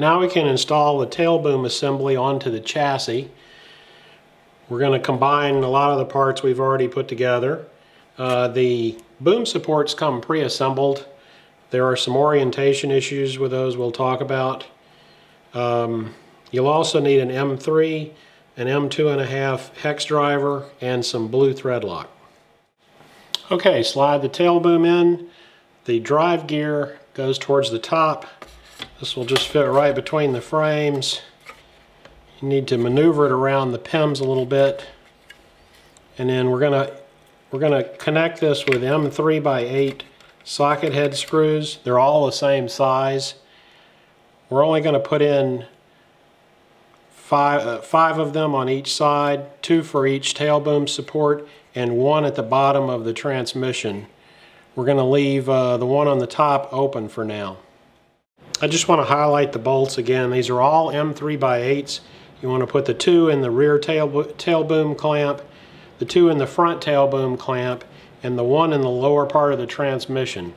Now we can install the tail boom assembly onto the chassis. We're going to combine a lot of the parts we've already put together. The boom supports come pre-assembled. There are some orientation issues with those we'll talk about. You'll also need an M3, an M2.5 hex driver, and some blue thread lock. Okay, slide the tail boom in. The drive gear goes towards the top. This will just fit right between the frames. You need to maneuver it around the PEMs a little bit. And then we're gonna connect this with M3x8 socket head screws. They're all the same size. We're only going to put in five of them on each side, 2 for each tail boom support, and 1 at the bottom of the transmission. We're going to leave the one on the top open for now. I just want to highlight the bolts again. These are all M3x8s. You want to put the 2 in the rear tail boom clamp, the 2 in the front tail boom clamp, and the 1 in the lower part of the transmission.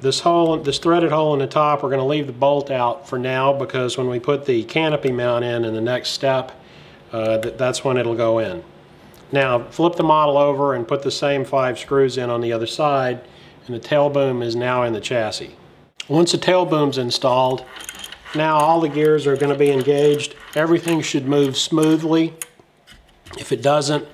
This threaded hole in the top, we're going to leave the bolt out for now, because when we put the canopy mount in the next step, that's when it'll go in. Now flip the model over and put the same 5 screws in on the other side, and the tail boom is now in the chassis. Once the tail boom's installed, now all the gears are going to be engaged. Everything should move smoothly. If it doesn't,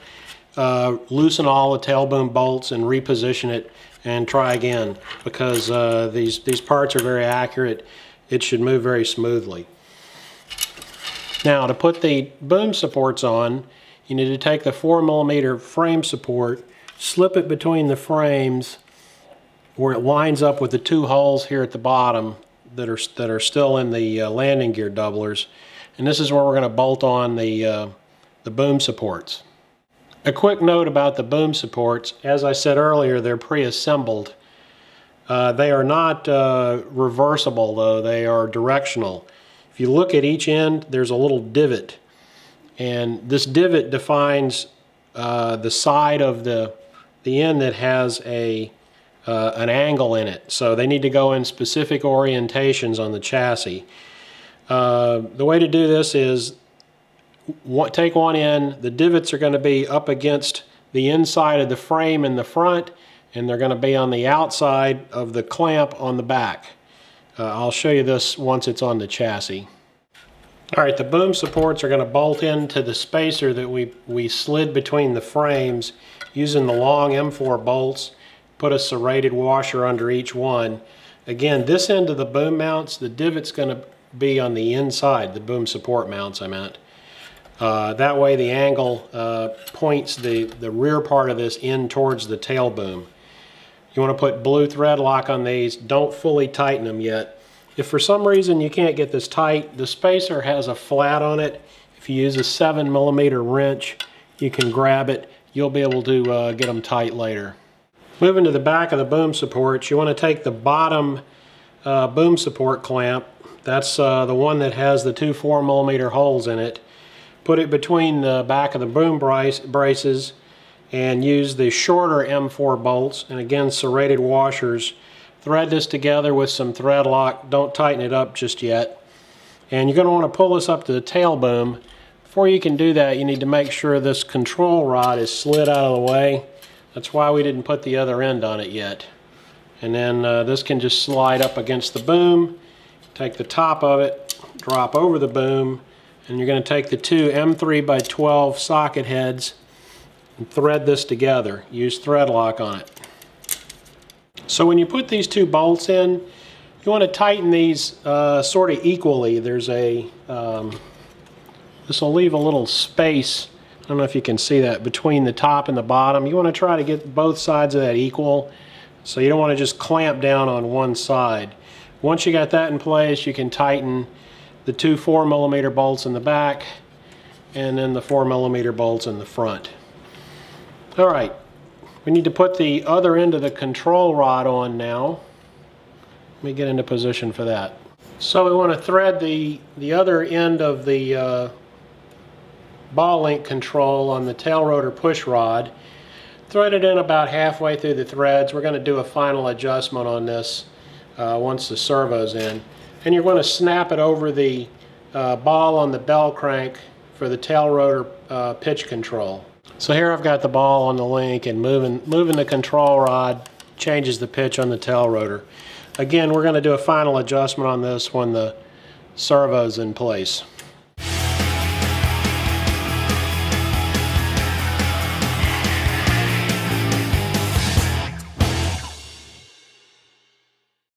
loosen all the tail boom bolts and reposition it and try again, because these parts are very accurate. It should move very smoothly. Now to put the boom supports on, you need to take the 4mm frame support, slip it between the frames where it lines up with the 2 holes here at the bottom that are still in the landing gear doublers, and this is where we're going to bolt on the boom supports. A quick note about the boom supports: as I said earlier, they're pre-assembled. They are not reversible though, they are directional. If you look at each end, there's a little divot, and this divot defines the side of the end that has an angle in it. So they need to go in specific orientations on the chassis. The way to do this is take one end. The divots are going to be up against the inside of the frame in the front, and they're going to be on the outside of the clamp on the back. I'll show you this once it's on the chassis. Alright, the boom supports are going to bolt into the spacer that we slid between the frames using the long M4 bolts. Put a serrated washer under each one. Again, this end of the boom mounts, the divot's going to be on the inside, the boom support mounts I meant. That way the angle points the rear part of this in towards the tail boom. You want to put blue thread lock on these. Don't fully tighten them yet. If for some reason you can't get this tight, the spacer has a flat on it. If you use a 7mm wrench, you can grab it. You'll be able to get them tight later. Moving to the back of the boom supports, you want to take the bottom boom support clamp. That's the one that has the 2 4mm holes in it. Put it between the back of the boom braces and use the shorter M4 bolts, and again serrated washers. Thread this together with some thread lock. Don't tighten it up just yet. And you're going to want to pull this up to the tail boom. Before you can do that, you need to make sure this control rod is slid out of the way. That's why we didn't put the other end on it yet. And then this can just slide up against the boom. Take the top of it, drop over the boom, and you're going to take the 2 M3x12 socket heads and thread this together. Use thread lock on it. So when you put these 2 bolts in, you want to tighten these sort of equally. There's a this will leave a little space, I don't know if you can see that, between the top and the bottom. You want to try to get both sides of that equal, so you don't want to just clamp down on one side. Once you got that in place, you can tighten the 2 4mm bolts in the back and then the 4mm bolts in the front. Alright, we need to put the other end of the control rod on now. Let me get into position for that. So we want to thread the other end of the ball link control on the tail rotor push rod. Thread it in about halfway through the threads. We're going to do a final adjustment on this once the servo's in. and you're going to snap it over the ball on the bell crank for the tail rotor pitch control. So here I've got the ball on the link, and moving the control rod changes the pitch on the tail rotor. Again, we're going to do a final adjustment on this when the servo's in place.